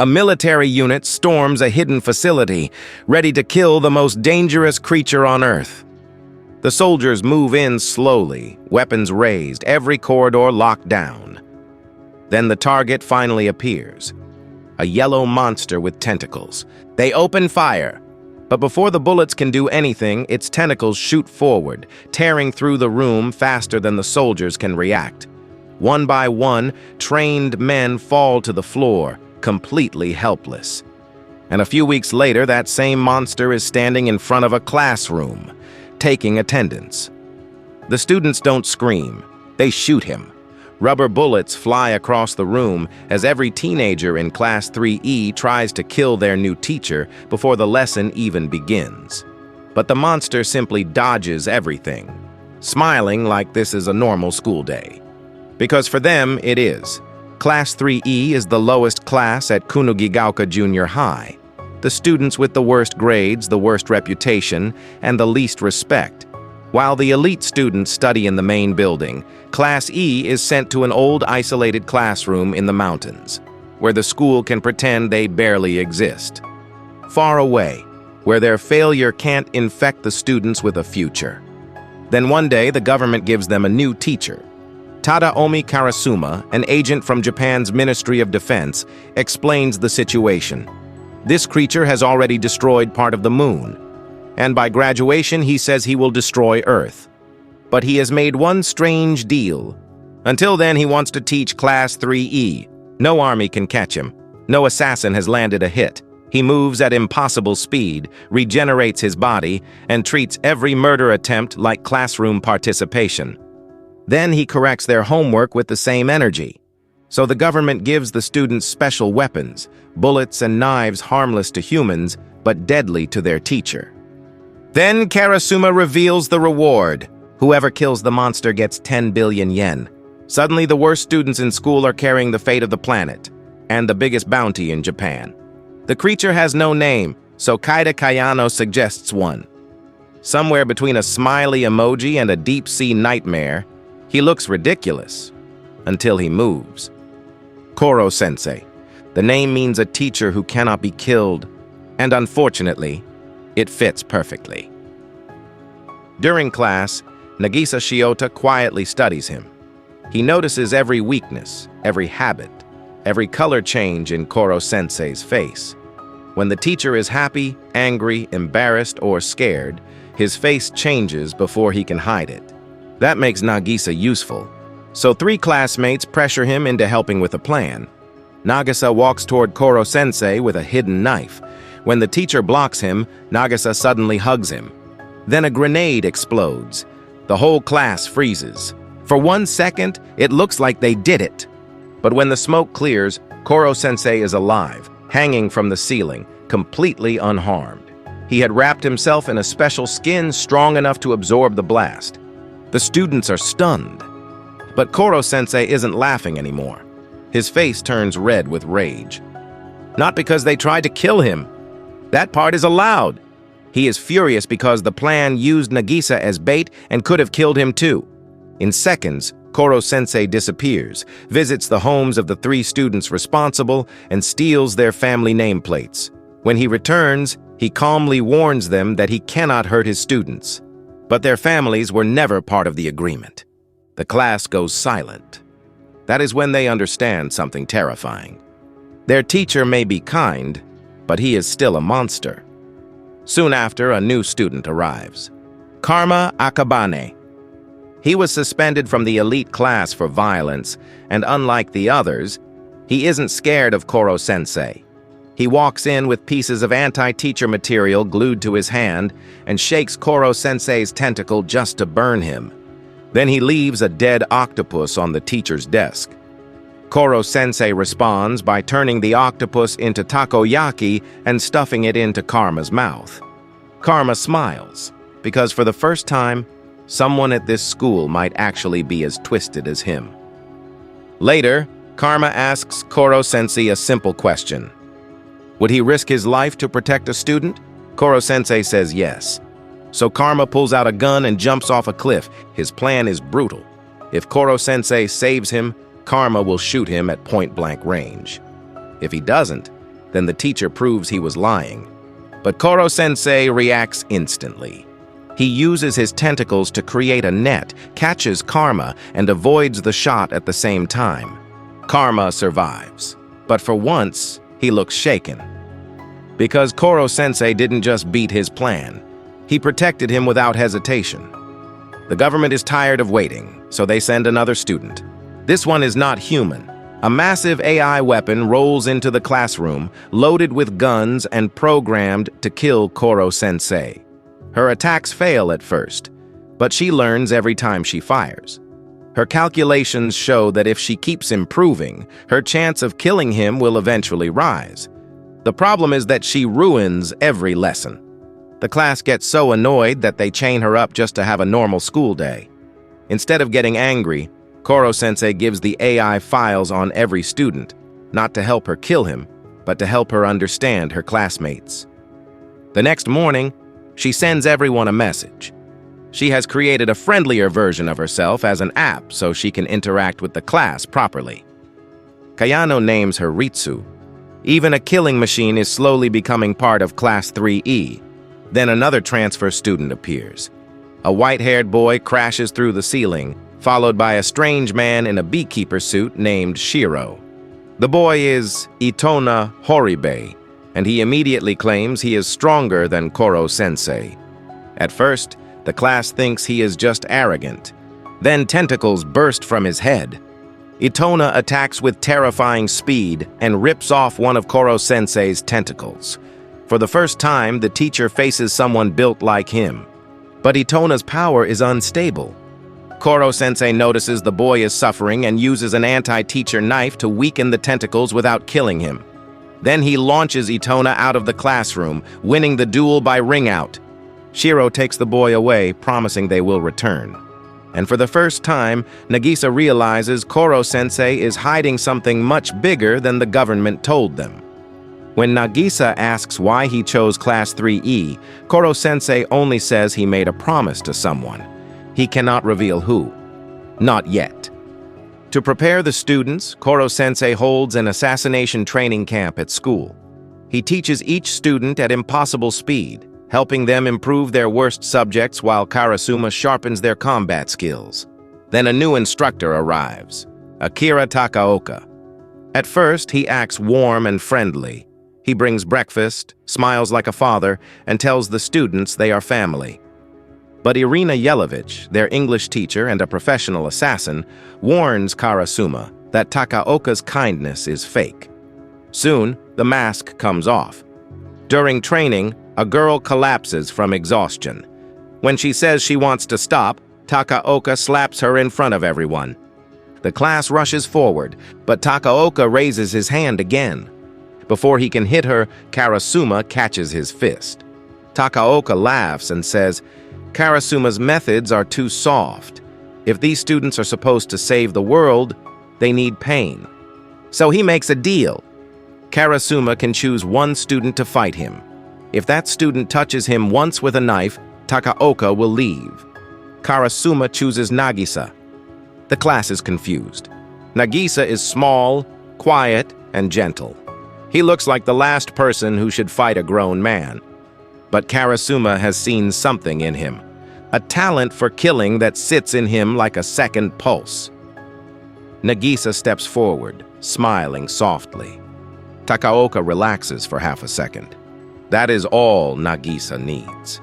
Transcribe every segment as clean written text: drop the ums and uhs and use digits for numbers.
A military unit storms a hidden facility, ready to kill the most dangerous creature on Earth. The soldiers move in slowly, weapons raised, every corridor locked down. Then the target finally appears. A yellow monster with tentacles. They open fire, but before the bullets can do anything, its tentacles shoot forward, tearing through the room faster than the soldiers can react. One by one, trained men fall to the floor, completely helpless. And a few weeks later, that same monster is standing in front of a classroom, taking attendance. The students don't scream, they shoot him. Rubber bullets fly across the room as every teenager in Class 3E tries to kill their new teacher before the lesson even begins. But the monster simply dodges everything, smiling like this is a normal school day. Because for them, it is. Class 3E is the lowest class at Kunugigaoka Junior High. The students with the worst grades, the worst reputation, and the least respect. While the elite students study in the main building, Class E is sent to an old isolated classroom in the mountains, where the school can pretend they barely exist. Far away, where their failure can't infect the students with a future. Then one day, the government gives them a new teacher. Tadaomi Karasuma, an agent from Japan's Ministry of Defense, explains the situation. This creature has already destroyed part of the moon, and by graduation he says he will destroy Earth. But he has made one strange deal. Until then, he wants to teach Class 3E. No army can catch him. No assassin has landed a hit. He moves at impossible speed, regenerates his body, and treats every murder attempt like classroom participation. Then he corrects their homework with the same energy. So the government gives the students special weapons, bullets and knives harmless to humans, but deadly to their teacher. Then Karasuma reveals the reward. Whoever kills the monster gets 10 billion yen. Suddenly, the worst students in school are carrying the fate of the planet, and the biggest bounty in Japan. The creature has no name, so Kaida Kayano suggests one. Somewhere between a smiley emoji and a deep-sea nightmare, he looks ridiculous, until he moves. Koro-sensei. The name means a teacher who cannot be killed, and unfortunately, it fits perfectly. During class, Nagisa Shiota quietly studies him. He notices every weakness, every habit, every color change in Koro-sensei's face. When the teacher is happy, angry, embarrassed, or scared, his face changes before he can hide it. That makes Nagisa useful. So 3 classmates pressure him into helping with a plan. Nagisa walks toward Koro-sensei with a hidden knife. When the teacher blocks him, Nagisa suddenly hugs him. Then a grenade explodes. The whole class freezes. For 1 second, it looks like they did it. But when the smoke clears, Koro-sensei is alive, hanging from the ceiling, completely unharmed. He had wrapped himself in a special skin strong enough to absorb the blast. The students are stunned. But Koro-sensei isn't laughing anymore. His face turns red with rage. Not because they tried to kill him. That part is allowed. He is furious because the plan used Nagisa as bait and could have killed him too. In seconds, Koro-sensei disappears, visits the homes of the 3 students responsible, and steals their family nameplates. When he returns, he calmly warns them that he cannot hurt his students. But their families were never part of the agreement. The class goes silent. That is when they understand something terrifying. Their teacher may be kind, but he is still a monster. Soon after, a new student arrives. Karma Akabane. He was suspended from the elite class for violence, and unlike the others, he isn't scared of Koro-sensei. He walks in with pieces of anti-teacher material glued to his hand and shakes Koro-sensei's tentacle just to burn him. Then he leaves a dead octopus on the teacher's desk. Koro-sensei responds by turning the octopus into takoyaki and stuffing it into Karma's mouth. Karma smiles, because for the first time, someone at this school might actually be as twisted as him. Later, Karma asks Koro-sensei a simple question. Would he risk his life to protect a student? Koro-sensei says yes. So Karma pulls out a gun and jumps off a cliff. His plan is brutal. If Koro-sensei saves him, Karma will shoot him at point-blank range. If he doesn't, then the teacher proves he was lying. But Koro-sensei reacts instantly. He uses his tentacles to create a net, catches Karma, and avoids the shot at the same time. Karma survives, but for once, he looks shaken. Because Koro-sensei didn't just beat his plan, he protected him without hesitation. The government is tired of waiting, so they send another student. This one is not human. A massive AI weapon rolls into the classroom, loaded with guns and programmed to kill Koro-sensei. Her attacks fail at first, but she learns every time she fires. Her calculations show that if she keeps improving, her chance of killing him will eventually rise. The problem is that she ruins every lesson. The class gets so annoyed that they chain her up just to have a normal school day. Instead of getting angry, Koro-sensei gives the AI files on every student, not to help her kill him, but to help her understand her classmates. The next morning, she sends everyone a message. She has created a friendlier version of herself as an app so she can interact with the class properly. Kayano names her Ritsu. Even a killing machine is slowly becoming part of Class 3E. Then another transfer student appears. A white-haired boy crashes through the ceiling, followed by a strange man in a beekeeper suit named Shiro. The boy is Itona Horibe, and he immediately claims he is stronger than Koro-sensei. At first, the class thinks he is just arrogant. Then tentacles burst from his head. Itona attacks with terrifying speed and rips off one of Koro-sensei's tentacles. For the first time, the teacher faces someone built like him. But Itona's power is unstable. Koro-sensei notices the boy is suffering and uses an anti-teacher knife to weaken the tentacles without killing him. Then he launches Itona out of the classroom, winning the duel by ring-out. Shiro takes the boy away, promising they will return. And for the first time, Nagisa realizes Koro-sensei is hiding something much bigger than the government told them. When Nagisa asks why he chose Class 3E, Koro-sensei only says he made a promise to someone. He cannot reveal who. Not yet. To prepare the students, Koro-sensei holds an assassination training camp at school. He teaches each student at impossible speed, helping them improve their worst subjects while Karasuma sharpens their combat skills. Then a new instructor arrives, Akira Takaoka. At first, he acts warm and friendly. He brings breakfast, smiles like a father, and tells the students they are family. But Irina Yelovich, their English teacher and a professional assassin, warns Karasuma that Takaoka's kindness is fake. Soon, the mask comes off. During training, a girl collapses from exhaustion. When she says she wants to stop, Takaoka slaps her in front of everyone. The class rushes forward, but Takaoka raises his hand again. Before he can hit her, Karasuma catches his fist. Takaoka laughs and says, "Karasuma's methods are too soft. If these students are supposed to save the world, they need pain." So he makes a deal. Karasuma can choose one student to fight him. If that student touches him once with a knife, Takaoka will leave. Karasuma chooses Nagisa. The class is confused. Nagisa is small, quiet, and gentle. He looks like the last person who should fight a grown man. But Karasuma has seen something in him, a talent for killing that sits in him like a second pulse. Nagisa steps forward, smiling softly. Takaoka relaxes for half a second. That is all Nagisa needs.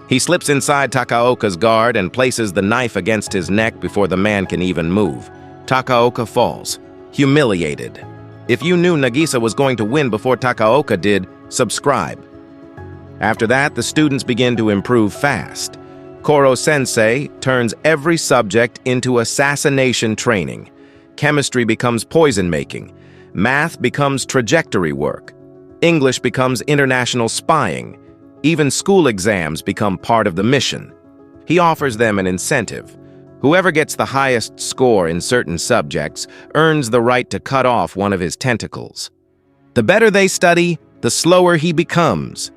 He slips inside Takaoka's guard and places the knife against his neck before the man can even move. Takaoka falls, humiliated. If you knew Nagisa was going to win before Takaoka did, subscribe. After that, the students begin to improve fast. Koro-sensei turns every subject into assassination training. Chemistry becomes poison-making. Math becomes trajectory work. English becomes international spying. Even school exams become part of the mission. He offers them an incentive. Whoever gets the highest score in certain subjects earns the right to cut off one of his tentacles. The better they study, the slower he becomes.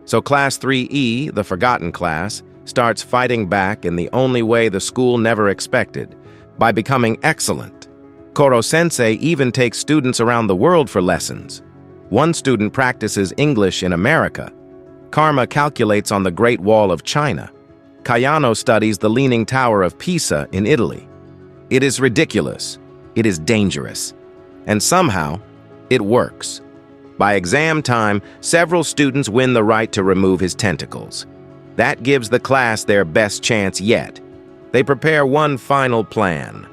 So Class 3E, the forgotten class, starts fighting back in the only way the school never expected, by becoming excellent. Koro-sensei even takes students around the world for lessons. One student practices English in America. Karma calculates on the Great Wall of China. Cayano studies the Leaning Tower of Pisa in Italy. It is ridiculous. It is dangerous. And somehow, it works. By exam time, several students win the right to remove his tentacles. That gives the class their best chance yet. They prepare one final plan.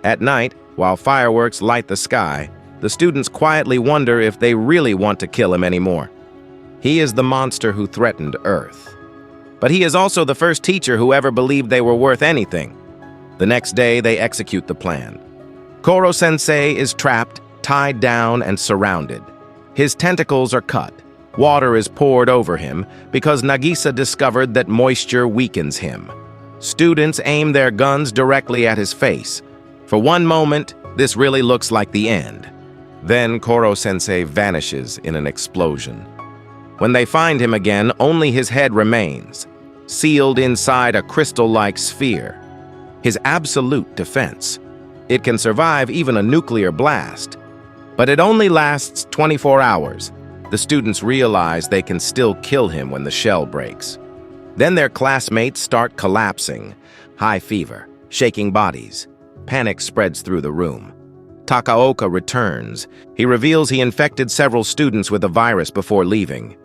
At night, while fireworks light the sky, the students quietly wonder if they really want to kill him anymore. He is the monster who threatened Earth. But he is also the first teacher who ever believed they were worth anything. The next day, they execute the plan. Koro-sensei is trapped, tied down, and surrounded. His tentacles are cut. Water is poured over him because Nagisa discovered that moisture weakens him. Students aim their guns directly at his face. For one moment, this really looks like the end. Then Koro-sensei vanishes in an explosion. When they find him again, only his head remains, sealed inside a crystal-like sphere. His absolute defense. It can survive even a nuclear blast. But it only lasts 24 hours. The students realize they can still kill him when the shell breaks. Then their classmates start collapsing. High fever, shaking bodies. Panic spreads through the room. Takaoka returns. He reveals he infected several students with the virus before leaving.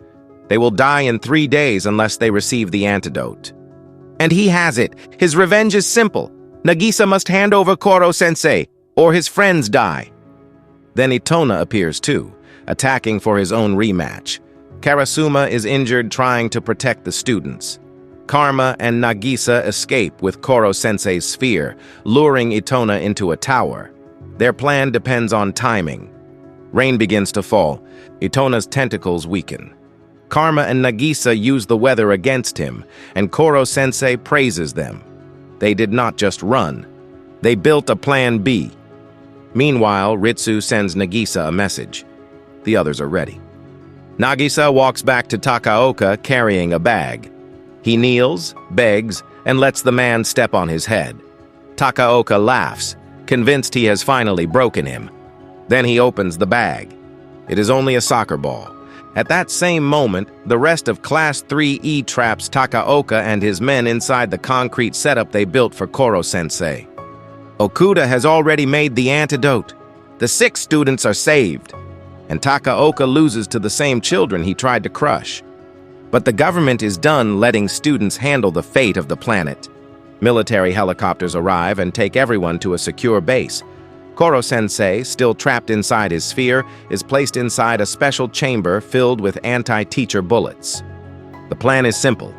They will die in 3 days unless they receive the antidote. And he has it. His revenge is simple. Nagisa must hand over Koro-sensei, or his friends die. Then Itona appears too, attacking for his own rematch. Karasuma is injured trying to protect the students. Karma and Nagisa escape with Koro-sensei's sphere, luring Itona into a tower. Their plan depends on timing. Rain begins to fall. Itona's tentacles weaken. Karma and Nagisa use the weather against him, and Koro-sensei praises them. They did not just run. They built a plan B. Meanwhile, Ritsu sends Nagisa a message. The others are ready. Nagisa walks back to Takaoka carrying a bag. He kneels, begs, and lets the man step on his head. Takaoka laughs, convinced he has finally broken him. Then he opens the bag. It is only a soccer ball. At that same moment, the rest of Class 3E traps Takaoka and his men inside the concrete setup they built for Koro-sensei. Okuda has already made the antidote. The 6 students are saved, and Takaoka loses to the same children he tried to crush. But the government is done letting students handle the fate of the planet. Military helicopters arrive and take everyone to a secure base. Koro-sensei, still trapped inside his sphere, is placed inside a special chamber filled with anti-teacher bullets. The plan is simple.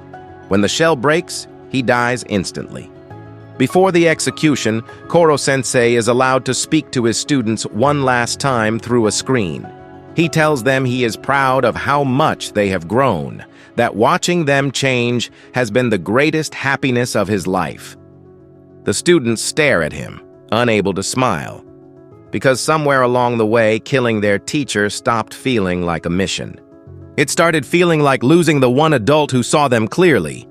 When the shell breaks, he dies instantly. Before the execution, Koro-sensei is allowed to speak to his students one last time through a screen. He tells them he is proud of how much they have grown, that watching them change has been the greatest happiness of his life. The students stare at him, unable to smile, because somewhere along the way, killing their teacher stopped feeling like a mission. It started feeling like losing the one adult who saw them clearly.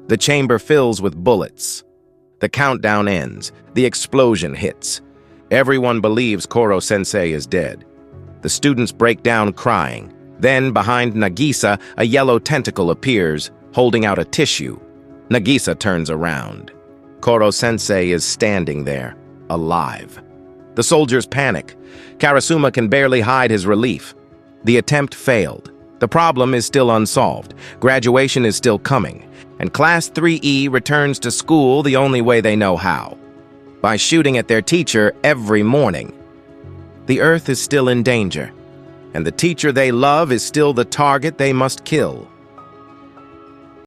The chamber fills with bullets. The countdown ends. The explosion hits. Everyone believes Koro-sensei is dead. The students break down crying. Then, behind Nagisa, a yellow tentacle appears, holding out a tissue. Nagisa turns around. Koro-sensei is standing there, alive. The soldiers panic. Karasuma can barely hide his relief. The attempt failed. The problem is still unsolved. Graduation is still coming. And Class 3E returns to school the only way they know how. By shooting at their teacher every morning. The Earth is still in danger. And the teacher they love is still the target they must kill.